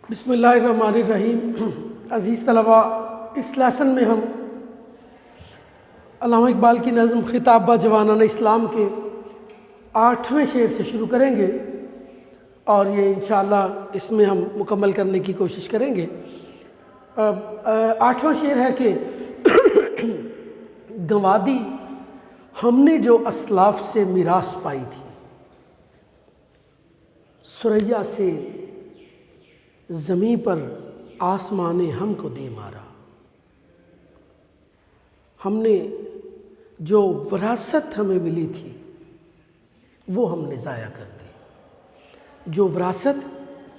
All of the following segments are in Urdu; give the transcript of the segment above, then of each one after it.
بسم اللہ الرحمن الرحیم۔ عزیز طلباء، اس لیسن میں ہم علامہ اقبال کی نظم خطاب با جوانان اسلام کے 8ویں شعر سے شروع کریں گے اور یہ انشاءاللہ اس میں ہم مکمل کرنے کی کوشش کریں گے۔ 8واں شعر ہے کہ گنوا دی ہم نے جو اسلاف سے میراث پائی تھی، ثریا سے زمین پر آسمان نے ہم کو دے مارا۔ ہم نے جو وراثت ہمیں ملی تھی وہ ہم نے ضائع کر دی، جو وراثت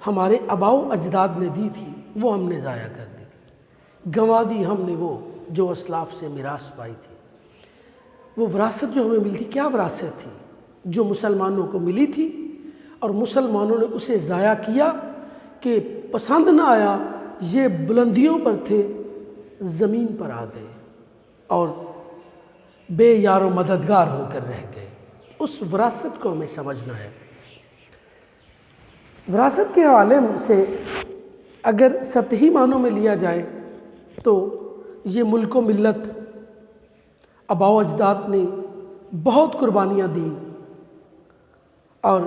ہمارے آباء و اجداد نے دی تھی وہ ہم نے ضائع کر دی۔ گنوا دی ہم نے وہ جو اسلاف سے میراث پائی تھی۔ وہ وراثت جو ہمیں ملی تھی، کیا وراثت تھی؟ جو مسلمانوں کو ملی تھی اور مسلمانوں نے اسے ضائع کیا کہ پسند نہ آیا، یہ بلندیوں پر تھے، زمین پر آ گئے اور بے یار و مددگار ہو کر رہ گئے۔ اس وراثت کو ہمیں سمجھنا ہے۔ وراثت کے حوالے سے اگر سطحی معنوں میں لیا جائے تو یہ ملک و ملت، آباء و اجداد نے بہت قربانیاں دیں اور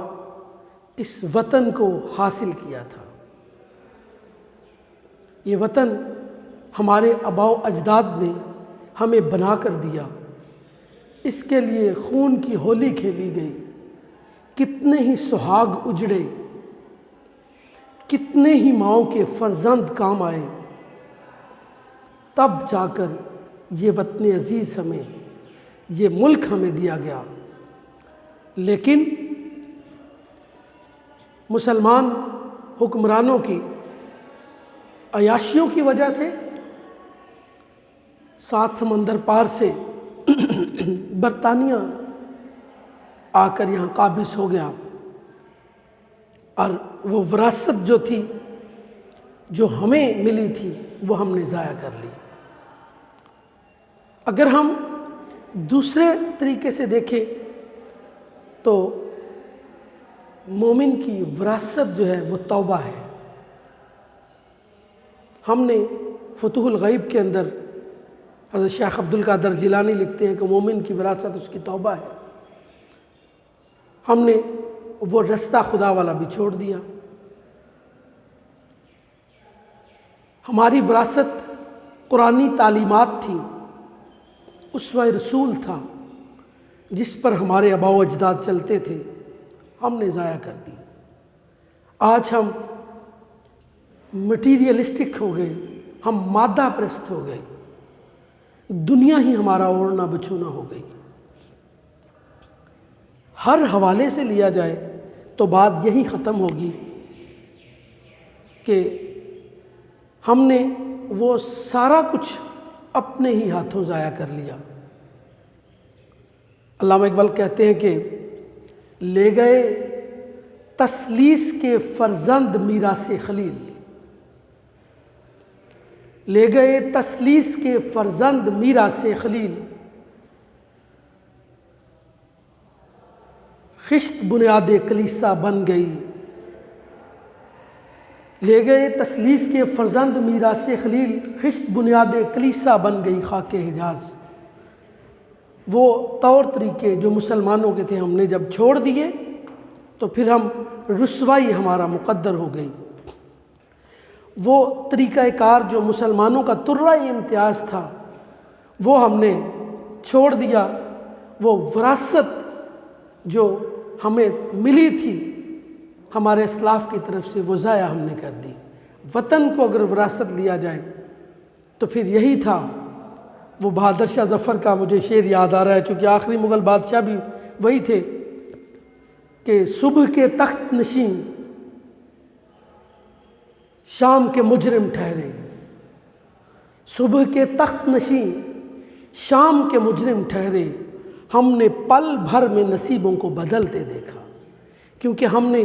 اس وطن کو حاصل کیا تھا۔ یہ وطن ہمارے آباء و اجداد نے ہمیں بنا کر دیا، اس کے لیے خون کی ہولی کھیلی گئی، کتنے ہی سہاگ اجڑے، کتنے ہی ماؤں کے فرزند کام آئے، تب جا کر یہ وطن عزیز ہمیں، یہ ملک ہمیں دیا گیا۔ لیکن مسلمان حکمرانوں کی عیاشیوں کی وجہ سے 7 سمندر پار سے برطانیہ آ کر یہاں قابض ہو گیا اور وہ وراثت جو تھی، جو ہمیں ملی تھی، وہ ہم نے ضائع کر لی۔ اگر ہم دوسرے طریقے سے دیکھیں تو مومن کی وراثت جو ہے وہ توبہ ہے۔ ہم نے فتوح الغیب کے اندر حضرت شیخ عبد القادر جیلانی لکھتے ہیں کہ مومن کی وراثت اس کی توبہ ہے۔ ہم نے وہ رستہ خدا والا بھی چھوڑ دیا۔ ہماری وراثت قرآنی تعلیمات تھی، اسوہ رسول تھا، جس پر ہمارے آباء و اجداد چلتے تھے، ہم نے ضائع کر دی۔ آج ہم مٹیریلسٹک ہو گئے، ہم مادہ پرست ہو گئے، دنیا ہی ہمارا اوڑھنا بچھونا ہو گئی۔ ہر حوالے سے لیا جائے تو بات یہی ختم ہوگی کہ ہم نے وہ سارا کچھ اپنے ہی ہاتھوں ضائع کر لیا۔ علامہ اقبال کہتے ہیں کہ لے گئے تسلیس کے فرزند میراث خلیل، لے گئے تسلیس کے فرزند میراث خلیل، خشت بنیاد کلیسا بن گئی۔ لے گئے تسلیس کے فرزند میراث خلیل، خشت بنیاد کلیسا بن گئی خاک حجاز۔ وہ طور طریقے جو مسلمانوں کے تھے ہم نے جب چھوڑ دیے تو پھر ہم رسوائی ہمارا مقدر ہو گئی۔ وہ طریقہ کار جو مسلمانوں کا ترہ امتیاز تھا وہ ہم نے چھوڑ دیا۔ وہ وراثت جو ہمیں ملی تھی ہمارے اسلاف کی طرف سے وہ ضائع ہم نے کر دی۔ وطن کو اگر وراثت لیا جائے تو پھر یہی تھا۔ وہ بہادر شاہ ظفر کا مجھے شعر یاد آ رہا ہے، چونکہ آخری مغل بادشاہ بھی وہی تھے کہ صبح کے تخت نشین شام کے مجرم ٹھہرے، صبح کے تخت نشین شام کے مجرم ٹھہرے، ہم نے پل بھر میں نصیبوں کو بدلتے دیکھا۔ کیونکہ ہم نے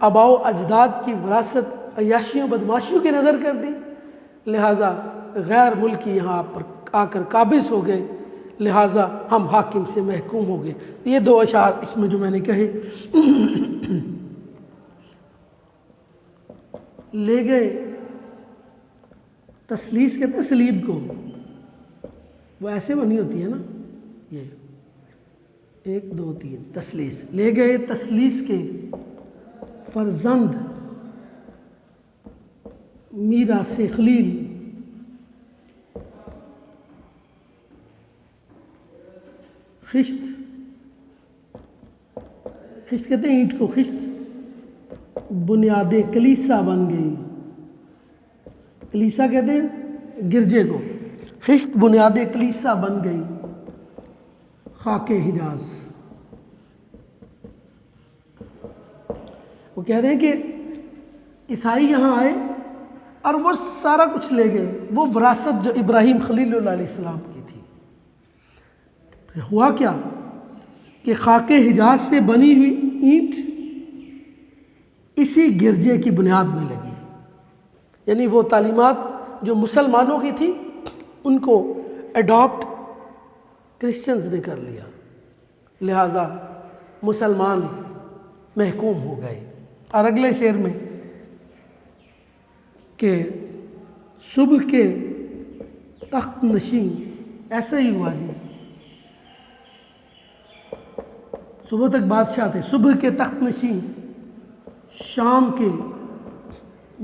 آباء و اجداد کی وراثت عیاشیوں بدماشیوں کی نظر کر دی، لہٰذا غیر ملکی یہاں پر آ کر قابض ہو گئے، لہٰذا ہم حاکم سے محکوم ہو گئے۔ یہ 2 اشعار اس میں جو میں نے کہے، لے گئے تسلیس کہتے ہیں سلیب کو، وہ ایسے بنی ہوتی ہے نا، یہ 1 2 3 تسلیس، لے گئے تسلیس کے فرزند میراث خلیل، خشت، خشت کہتے ہیں اینٹ کو، خشت بنیاد کلیسا بن گئی، کلیسا کہتے ہیں گرجے کو، خشت بنیاد کلیسا بن گئی خاک حجاز۔ وہ کہہ رہے ہیں کہ عیسائی یہاں آئے اور وہ سارا کچھ لے گئے، وہ وراثت جو ابراہیم خلیل اللہ علیہ السلام کی تھی۔ پھر ہوا کیا کہ خاک حجاز سے بنی ہوئی اینٹ اسی گرجے کی بنیاد میں لگی، یعنی وہ تعلیمات جو مسلمانوں کی تھی ان کو اڈاپٹ کرسچنز نے کر لیا، لہٰذا مسلمان محکوم ہو گئے۔ اور اگلے شعر میں کہ صبح کے تخت نشین، ایسا ہی ہوا جی، صبح تک بادشاہ تھے، صبح کے تخت نشین شام کے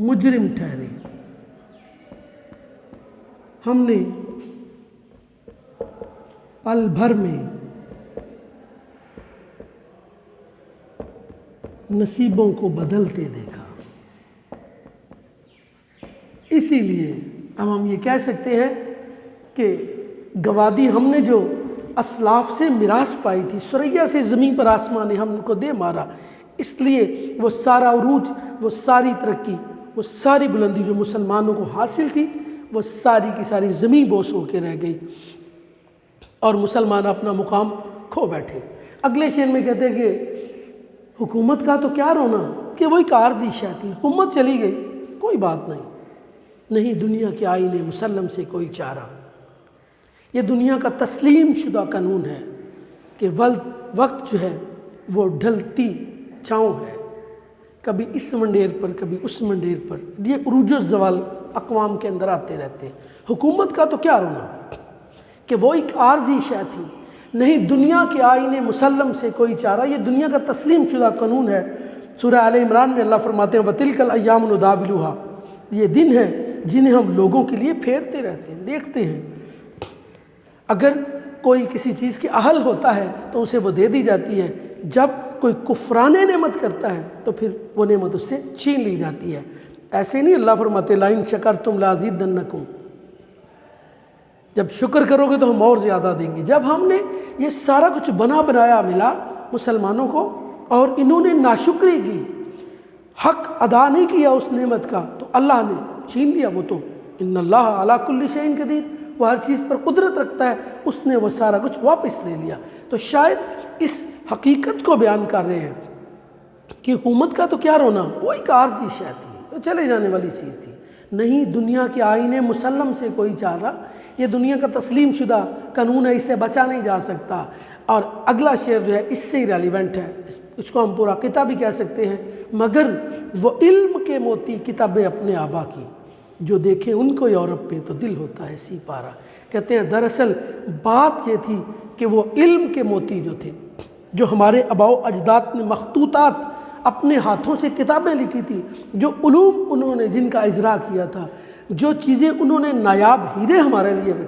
مجرم ٹھہرے، ہم نے پل بھر میں نصیبوں کو بدلتے دیکھا۔ اسی لیے اب ہم یہ کہہ سکتے ہیں کہ گوادی ہم نے جو اسلاف سے میراث پائی تھی، ثریا سے زمین پر آسمان نے ہم کو دے مارا، اس لیے وہ سارا عروج، وہ ساری ترقی، وہ ساری بلندی جو مسلمانوں کو حاصل تھی، وہ ساری کی ساری زمین بوس ہو کے رہ گئی اور مسلمان اپنا مقام کھو بیٹھے۔ اگلے شعر میں کہتے ہیں کہ حکومت کا تو کیا رونا، کہ وہ ایک عارضی شے تھی، حکومت چلی گئی کوئی بات نہیں دنیا کے آئین مسلم سے کوئی چارہ۔ یہ دنیا کا تسلیم شدہ قانون ہے کہ وقت جو ہے وہ ڈھلتی چھاؤں ہے، کبھی اس منڈیر پر کبھی اس منڈیر پر، یہ عروج و زوال اقوام کے اندر آتے رہتے ہیں۔ حکومت کا تو کیا رونا کہ وہ ایک عارضی شے تھی، نہیں دنیا کے آئین مسلم سے کوئی چارہ، یہ دنیا کا تسلیم شدہ قانون ہے۔ سورہ آل عمران میں اللہ فرماتے ہیں وَتِلْكَ الْأَيَّامُ نُدَاوِلُهَا، یہ دن ہیں جنہیں ہم لوگوں کے لیے پھیرتے رہتے ہیں، دیکھتے ہیں۔ اگر کوئی کسی چیز کے اہل ہوتا ہے تو اسے وہ دے دی جاتی ہے، جب کوئی کفران نعمت کرتا ہے تو پھر وہ نعمت اس سے چھین لی جاتی ہے۔ ایسے نہیں اللہ فرماتے لَإِن شَكَرْتُمْ لَأَزِيدَنَّكُمْ، جب شکر کرو گے تو ہم اور زیادہ دیں گے۔ جب ہم نے یہ سارا کچھ بنا بنایا ملا مسلمانوں کو اور انہوں نے ناشکری کی، حق ادا نہیں کیا اس نعمت کا، تو اللہ نے چھین لیا۔ وہ تو ان اللہ علی کل شیء قدیر، وہ ہر چیز پر قدرت رکھتا ہے، اس نے وہ سارا کچھ واپس لے لیا۔ تو شاید اس حقیقت کو بیان کر رہے ہیں کہ حکومت کا تو کیا رونا، وہ ایک عارضی شے تھی، وہ چلے جانے والی چیز تھی، نہیں دنیا کے آئین مسلم سے کوئی چارہ، یہ دنیا کا تسلیم شدہ قانون ہے، اس سے بچا نہیں جا سکتا۔ اور اگلا شعر جو ہے اس سے ہی ریلیونٹ ہے، اس کو ہم پورا کتاب بھی کہہ سکتے ہیں، مگر وہ علم کے موتی کتابیں اپنے آبا کی، جو دیکھیں ان کو یورپ پہ تو دل ہوتا ہے سی پارا۔ کہتے ہیں دراصل بات یہ تھی کہ وہ علم کے موتی جو تھے، جو ہمارے آباء و اجداد نے مخطوطات اپنے ہاتھوں سے کتابیں لکھی تھی، جو علوم انہوں نے جن کا اجرا کیا تھا، جو چیزیں انہوں نے نایاب ہیرے ہمارے لیے رکھی